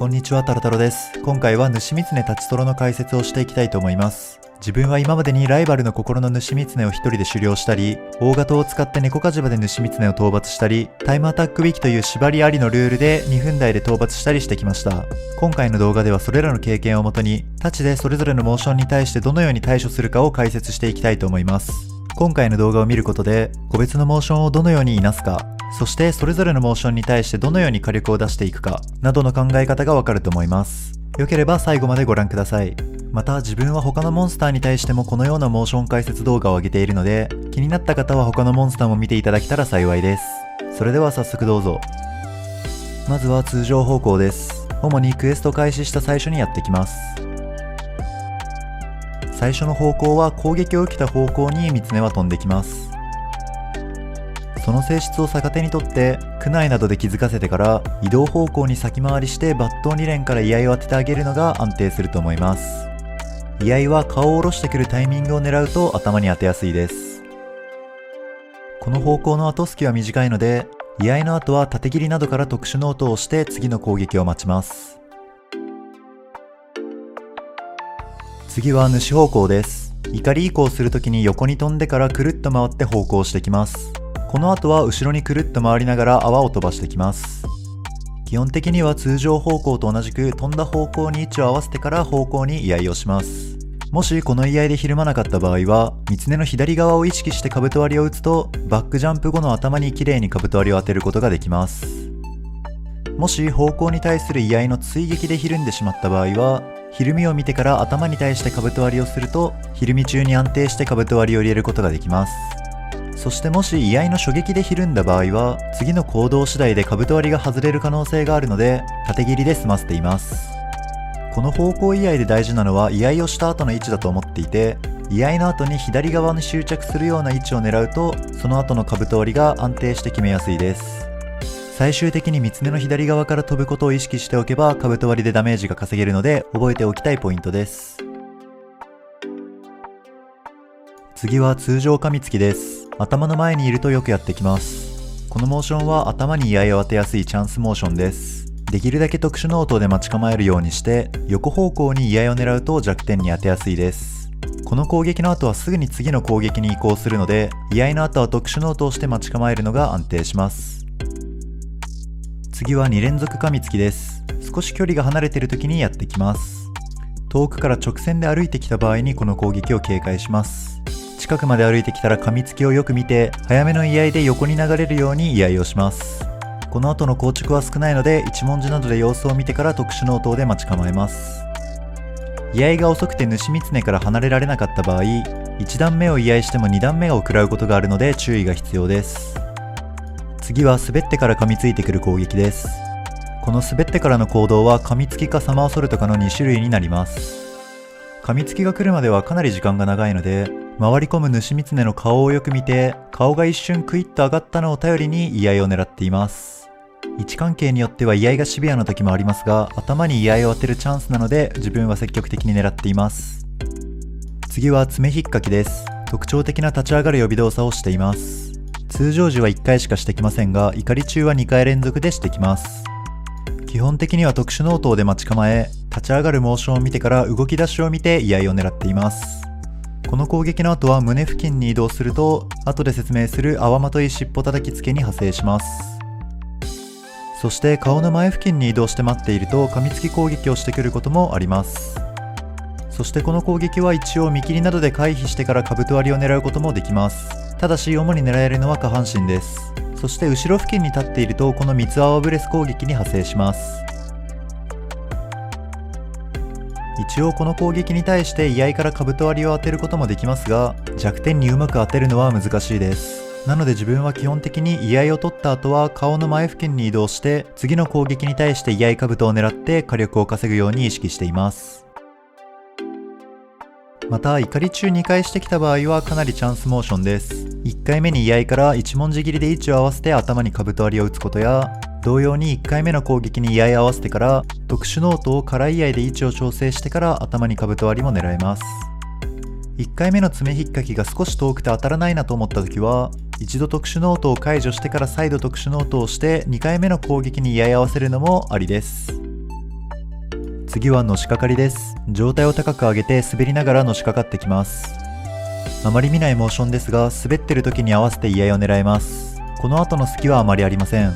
こんにちは、タロタロです。今回は主狐立ちトロの解説をしていきたいと思います。自分は今までにライバルの心の主狐を一人で狩猟したり、大型を使って猫火事場で主狐を討伐したり、タイムアタックウィキという縛りありのルールで2分台で討伐したりしてきました。今回の動画ではそれらの経験をもとに、太刀でそれぞれのモーションに対してどのように対処するかを解説していきたいと思います。今回の動画を見ることで、個別のモーションをどのようにいなすか、そしてそれぞれのモーションに対してどのように火力を出していくかなどの考え方がわかると思います。よければ最後までご覧ください。また自分は他のモンスターに対してもこのようなモーション解説動画を上げているので、気になった方は他のモンスターも見ていただけたら幸いです。それでは早速どうぞ。まずは通常方向です。主にクエスト開始した最初にやってきます。最初の方向は攻撃を受けた方向にミツネは飛んできます。その性質を逆手にとって区内などで気づかせてから移動方向に先回りして抜刀2連から居合を当ててあげるのが安定すると思います。居合は顔を下ろしてくるタイミングを狙うと頭に当てやすいです。この方向の後隙は短いので、居合の後は縦切りなどから特殊ノートをして次の攻撃を待ちます。次は主方向です。怒り移行するときに横に飛んでからくるっと回って方向してきます。この後は後ろにくるっと回りながら泡を飛ばしてきます。基本的には通常方向と同じく飛んだ方向に位置を合わせてから方向に居合をします。もしこの居合でひるまなかった場合は、ミツネの左側を意識して兜割りを打つと、バックジャンプ後の頭に綺麗に兜割りを当てることができます。もし方向に対する居合の追撃でひるんでしまった場合は、ひるみを見てから頭に対して兜割りをすると、ひるみ中に安定して兜割りを入れることができます。そしてもし居合の初撃でひるんだ場合は、次の行動次第で兜割りが外れる可能性があるので、縦切りで済ませています。この方向居合で大事なのは居合をした後の位置だと思っていて、居合の後に左側に執着するような位置を狙うと、その後の兜割りが安定して決めやすいです。最終的にミツネの左側から飛ぶことを意識しておけば、兜割りでダメージが稼げるので覚えておきたいポイントです。次は通常噛みつきです。頭の前にいるとよくやってきます。このモーションは頭に居合を当てやすいチャンスモーションです。できるだけ特殊ノートで待ち構えるようにして、横方向に居合を狙うと弱点に当てやすいです。この攻撃の後はすぐに次の攻撃に移行するので、居合の後は特殊ノートをして待ち構えるのが安定します。次は2連続噛みつきです。少し距離が離れている時にやってきます。遠くから直線で歩いてきた場合にこの攻撃を警戒します。近くまで歩いてきたら噛みつきをよく見て、早めの居合で横に流れるように居合をします。この後の硬直は少ないので、一文字などで様子を見てから特殊ノートで待ち構えます。居合が遅くて主狐から離れられなかった場合、1段目を居合しても2段目を食らうことがあるので注意が必要です。次は滑ってから噛みついてくる攻撃です。この滑ってからの行動は噛みつきかサマーソルトかの2種類になります。噛みつきが来るまではかなり時間が長いので、回り込む主狐の顔をよく見て、顔が一瞬クイッと上がったのを頼りに居合を狙っています。位置関係によっては居合がシビアな時もありますが、頭に居合を当てるチャンスなので自分は積極的に狙っています。次は爪引っかきです。特徴的な立ち上がる予備動作をしています。通常時は1回しかしてきませんが、怒り中は2回連続でしてきます。基本的には特殊ノートで待ち構え、立ち上がるモーションを見てから動き出しを見て居合を狙っています。この攻撃の後は胸付近に移動すると、後で説明する泡まとい尻尾叩きつけに派生します。そして顔の前付近に移動して待っていると噛みつき攻撃をしてくることもあります。そしてこの攻撃は一応見切りなどで回避してから兜割りを狙うこともできます。ただし主に狙えるのは下半身です。そして後ろ付近に立っているとこの三つ泡ブレス攻撃に派生します。一応この攻撃に対して居合から兜割りを当てることもできますが、弱点にうまく当てるのは難しいです。なので自分は基本的に居合を取った後は顔の前付近に移動して、次の攻撃に対して居合兜を狙って火力を稼ぐように意識しています。また怒り中2回してきた場合はかなりチャンスモーションです。1回目に居合から一文字切りで位置を合わせて頭に兜割りを打つことや、同様に1回目の攻撃に居合合わせてから特殊ノートを空居合で位置を調整してから頭に兜割りも狙えます。1回目の爪引っかきが少し遠くて当たらないなと思った時は、一度特殊ノートを解除してから再度特殊ノートをして2回目の攻撃に居合合わせるのもありです。次はのしかかりです。上体を高く上げて滑りながらのしかかってきます。あまり見ないモーションですが、滑ってる時に合わせて居合を狙います。この後の隙はあまりありません。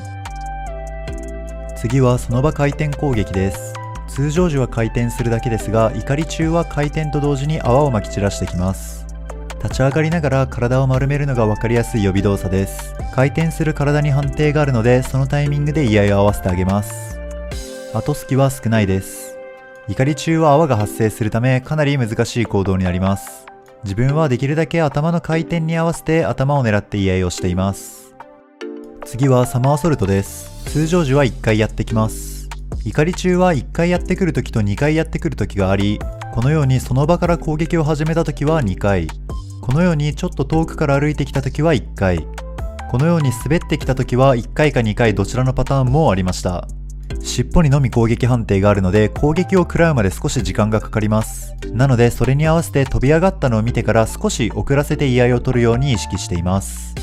次はその場回転攻撃です。通常時は回転するだけですが、怒り中は回転と同時に泡をまき散らしてきます。立ち上がりながら体を丸めるのが分かりやすい予備動作です。回転する体に判定があるので、そのタイミングで居合を合わせてあげます。後隙は少ないです。怒り中は泡が発生するため、かなり難しい行動になります。自分はできるだけ頭の回転に合わせて頭を狙って居合をしています。次はサマーソルトです。通常時は1回やってきます。怒り中は1回やってくるときと2回やってくるときがあり、このようにその場から攻撃を始めたときは2回、このようにちょっと遠くから歩いてきたときは1回、このように滑ってきたときは1回か2回どちらのパターンもありました。尻尾にのみ攻撃判定があるので、攻撃を食らうまで少し時間がかかります。なのでそれに合わせて飛び上がったのを見てから少し遅らせて居合を取るように意識しています。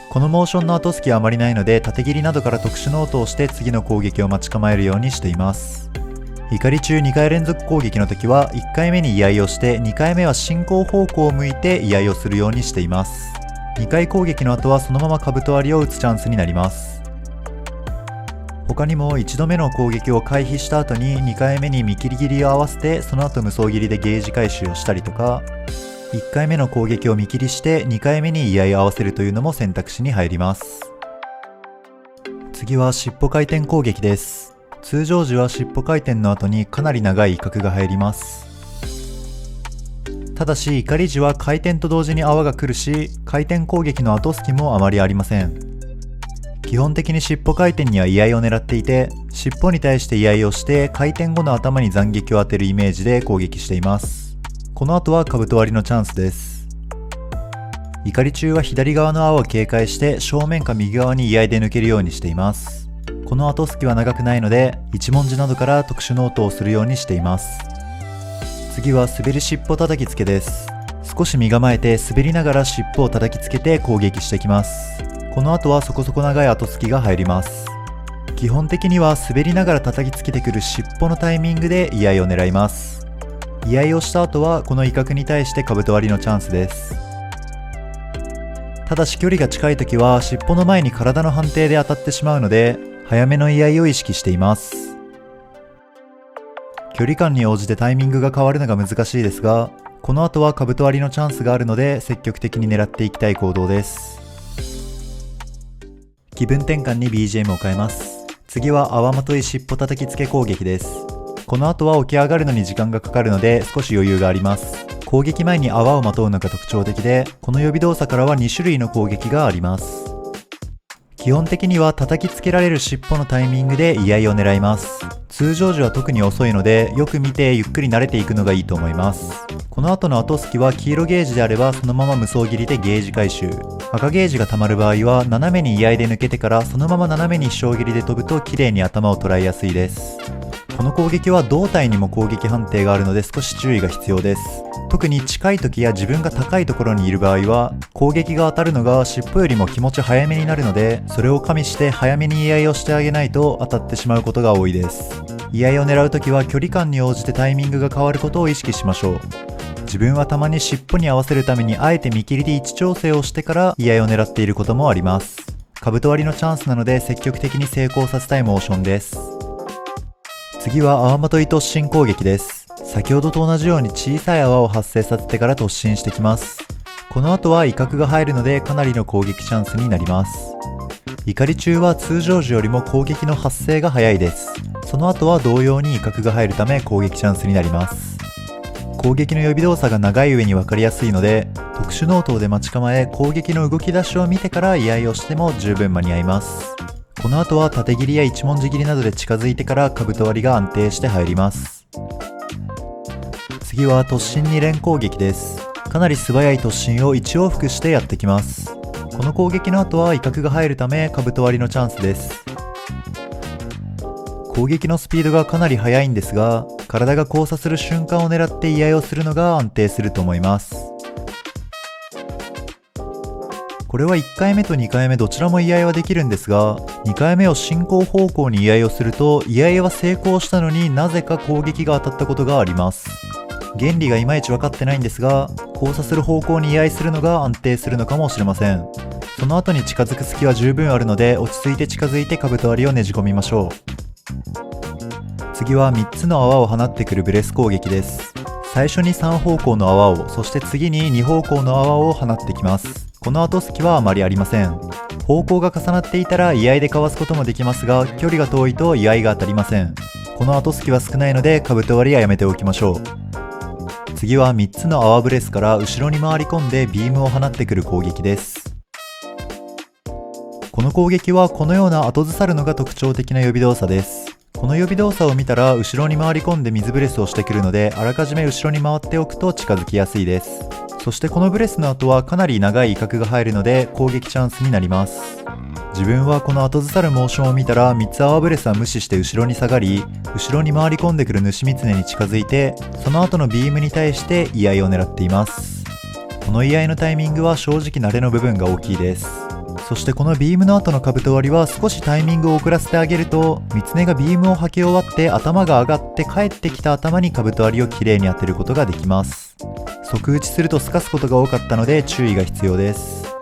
このモーションの後隙はあまりないので、縦切りなどから特殊ノートをして次の攻撃を待ち構えるようにしています。怒り中2回連続攻撃の時は1回目に居合をして2回目は進行方向を向いて居合をするようにしています。2回攻撃の後はそのまま兜割りを打つチャンスになります。他にも1度目の攻撃を回避した後に2回目に見切り切りを合わせて、その後無双切りでゲージ回収をしたりとか、1回目の攻撃を見切りして2回目に居合を合わせるというのも選択肢に入ります。次は尻尾回転攻撃です。通常時は尻尾回転の後にかなり長い威嚇が入ります。ただし怒り時は回転と同時に泡が来るし、回転攻撃の後隙もあまりありません。基本的に尻尾回転には居合を狙っていて、尻尾に対して居合をして回転後の頭に斬撃を当てるイメージで攻撃しています。この後は兜割りのチャンスです。怒り中は左側の泡を警戒して正面か右側に居合で抜けるようにしています。この後隙は長くないので、一文字などから特殊ノートをするようにしています。次は滑り尻尾叩きつけです。少し身構えて滑りながら尻尾を叩きつけて攻撃してきます。この後はそこそこ長い後隙が入ります。基本的には滑りながら叩きつけてくる尻尾のタイミングで居合を狙います。居合をした後はこの威嚇に対して兜割りのチャンスです。ただし距離が近い時は尻尾の前に体の判定で当たってしまうので、早めの居合を意識しています。距離感に応じてタイミングが変わるのが難しいですが、この後は兜割りのチャンスがあるので積極的に狙っていきたい行動です。気分転換に BGM を変えます。次は泡まとい尻尾叩きつけ攻撃です。この後は起き上がるのに時間がかかるので少し余裕があります。攻撃前に泡をまとうのが特徴的で、この予備動作からは2種類の攻撃があります。基本的には叩きつけられる尻尾のタイミングで居合を狙います。通常時は特に遅いので、よく見てゆっくり慣れていくのがいいと思います。この後の後隙は黄色ゲージであればそのまま無双切りでゲージ回収、赤ゲージが溜まる場合は斜めに居合で抜けてからそのまま斜めに飛翔切りで飛ぶと綺麗に頭を捉えやすいです。この攻撃は胴体にも攻撃判定があるので少し注意が必要です。特に近い時や自分が高いところにいる場合は攻撃が当たるのが尻尾よりも気持ち早めになるので、それを加味して早めに居合をしてあげないと当たってしまうことが多いです。居合を狙う時は距離感に応じてタイミングが変わることを意識しましょう。自分はたまに尻尾に合わせるためにあえて見切りで位置調整をしてから居合を狙っていることもあります。兜割りのチャンスなので積極的に成功させたいモーションです。次は泡まとい突進攻撃です。先ほどと同じように小さい泡を発生させてから突進してきます。この後は威嚇が入るのでかなりの攻撃チャンスになります。怒り中は通常時よりも攻撃の発生が早いです。その後は同様に威嚇が入るため攻撃チャンスになります。攻撃の予備動作が長い上に分かりやすいので、特殊ノートで待ち構え攻撃の動き出しを見てから居合をしても十分間に合います。この後は縦切りや一文字切りなどで近づいてから兜割りが安定して入ります。次は突進2連攻撃です。かなり素早い突進を1往復してやってきます。この攻撃の後は威嚇が入るため兜割りのチャンスです。攻撃のスピードがかなり速いんですが、体が交差する瞬間を狙って居合をするのが安定すると思います。ここれは1回目と2回目どちらも居合はできるんですが、2回目を進行方向に居合をすると、居合は成功したのになぜか攻撃が当たったことがあります。原理がいまいち分かってないんですが、交差する方向に居合するのが安定するのかもしれません。その後に近づく隙は十分あるので、落ち着いて近づいて兜割りをねじ込みましょう。次は3つの泡を放ってくるブレス攻撃です。最初に3方向の泡を、そして次に2方向の泡を放ってきます。この後隙はあまりありません。方向が重なっていたら居合でかわすこともできますが、距離が遠いと居合が当たりません。この後隙は少ないので兜割りはやめておきましょう。次は3つの泡ブレスから後ろに回り込んでビームを放ってくる攻撃です。この攻撃はこのような後ずさるのが特徴的な予備動作です。この予備動作を見たら後ろに回り込んで水ブレスをしてくるので、あらかじめ後ろに回っておくと近づきやすいです。そしてこのブレスの後はかなり長い威嚇が入るので攻撃チャンスになります。自分はこの後ずさるモーションを見たら3つ泡ブレスは無視して後ろに下がり、後ろに回り込んでくる主三つに近づいて、その後のビームに対して居合を狙っています。この居合のタイミングは正直慣れの部分が大きいです。そしてこのビームの後の兜割りは少しタイミングを遅らせてあげると、三つ根がビームをはけ終わって頭が上がって帰ってきた頭に兜割りをきれいに当てることができます。即打ちすると透かすことが多かったので注意が必要です。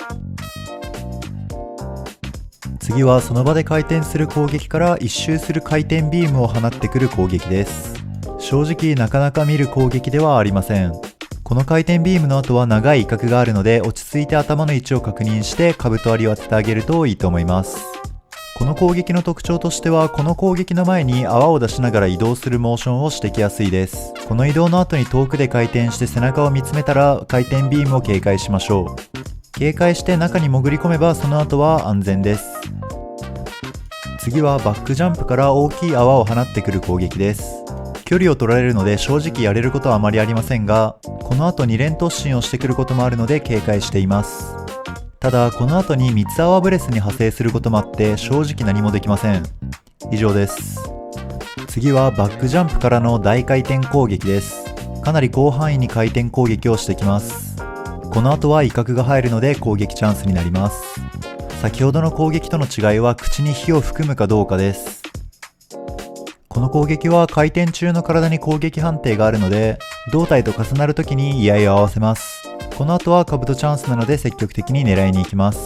次はその場で回転する攻撃から一周する回転ビームを放ってくる攻撃です。正直なかなか見る攻撃ではありません。この回転ビームの後は長い威嚇があるので、落ち着いて頭の位置を確認して兜割りを当ててあげるといいと思います。この攻撃の特徴としては、この攻撃の前に泡を出しながら移動するモーションをしてきやすいです。この移動の後に遠くで回転して背中を見つめたら回転ビームを警戒しましょう。警戒して中に潜り込めばその後は安全です。次はバックジャンプから大きい泡を放ってくる攻撃です。距離を取られるので正直やれることはあまりありませんが、この後2連突進をしてくることもあるので警戒しています。ただこの後に3つ泡ブレスに派生することもあって正直何もできません。以上です。次はバックジャンプからの大回転攻撃です。かなり広範囲に回転攻撃をしてきます。この後は威嚇が入るので攻撃チャンスになります。先ほどの攻撃との違いは口に火を含むかどうかです。この攻撃は回転中の体に攻撃判定があるので、胴体と重なるときに居合を合わせます。この後は兜チャンスなので積極的に狙いに行きます。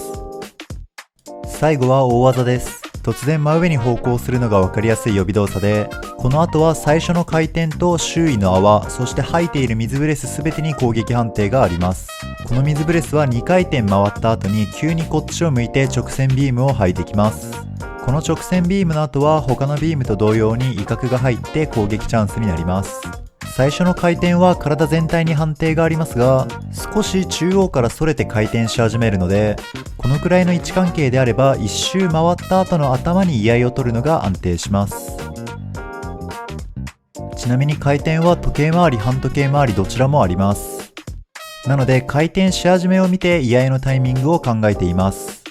最後は大技です。突然真上に方向するのが分かりやすい予備動作で、この後は最初の回転と周囲の泡、そして吐いている水ブレス全てに攻撃判定があります。この水ブレスは2回転回った後に急にこっちを向いて直線ビームを吐いてきます。この直線ビームの後は他のビームと同様に威嚇が入って攻撃チャンスになります。最初の回転は体全体に判定がありますが、少し中央からそれて回転し始めるので、このくらいの位置関係であれば一周回った後の頭に居合を取るのが安定します。ちなみに回転は時計回り半時計回りどちらもあります。なので回転し始めを見て居合のタイミングを考えています。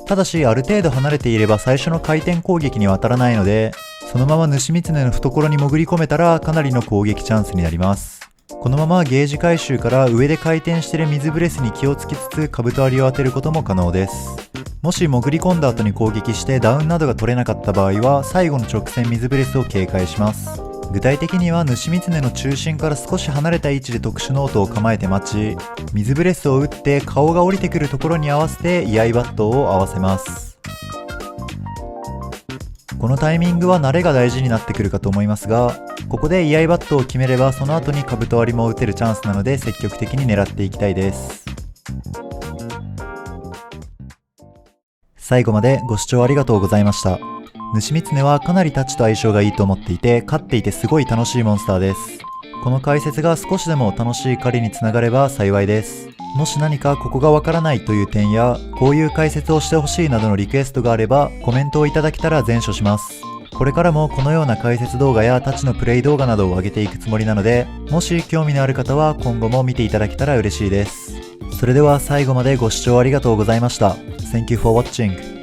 ただしある程度離れていれば最初の回転攻撃には当たらないので、そのまま主三つ根の懐に潜り込めたらかなりの攻撃チャンスになります。このままゲージ回収から上で回転している水ブレスに気をつけつつ兜割りを当てることも可能です。もし潜り込んだ後に攻撃してダウンなどが取れなかった場合は最後の直線水ブレスを警戒します。具体的には主三つ根の中心から少し離れた位置で特殊ノートを構えて待ち、水ブレスを打って顔が降りてくるところに合わせて居合バットを合わせます。このタイミングは慣れが大事になってくるかと思いますが、ここで居合バットを決めればその後に兜割りも打てるチャンスなので積極的に狙っていきたいです。最後までご視聴ありがとうございました。主三つ根はかなりタッチと相性がいいと思っていて、勝っていてすごい楽しいモンスターです。この解説が少しでも楽しい狩りにつながれば幸いです。もし何かここがわからないという点や、こういう解説をしてほしいなどのリクエストがあればコメントをいただけたら全処します。これからもこのような解説動画やタッチのプレイ動画などを上げていくつもりなので、もし興味のある方は今後も見ていただけたら嬉しいです。それでは最後までご視聴ありがとうございました。Thank you for watching.